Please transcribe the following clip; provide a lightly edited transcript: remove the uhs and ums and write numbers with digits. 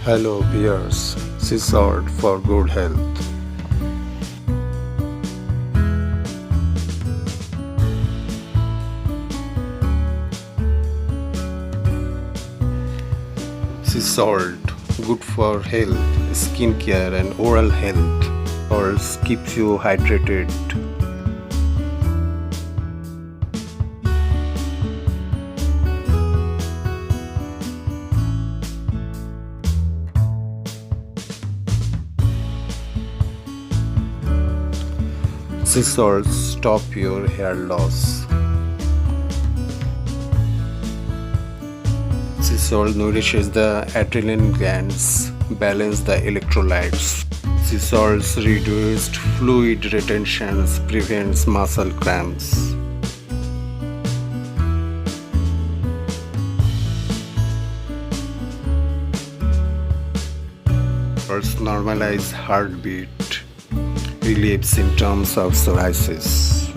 Hello viewers, sea salt for good health. Sea salt good for health, skin care and oral health. Salt keeps you hydrated. Sea salt stop your hair loss. Sea salt nourishes the adrenal glands, balance the electrolytes. Sea salt's reduced fluid retentions prevents muscle cramps. Salts normalize heartbeat, relieve symptoms of psoriasis.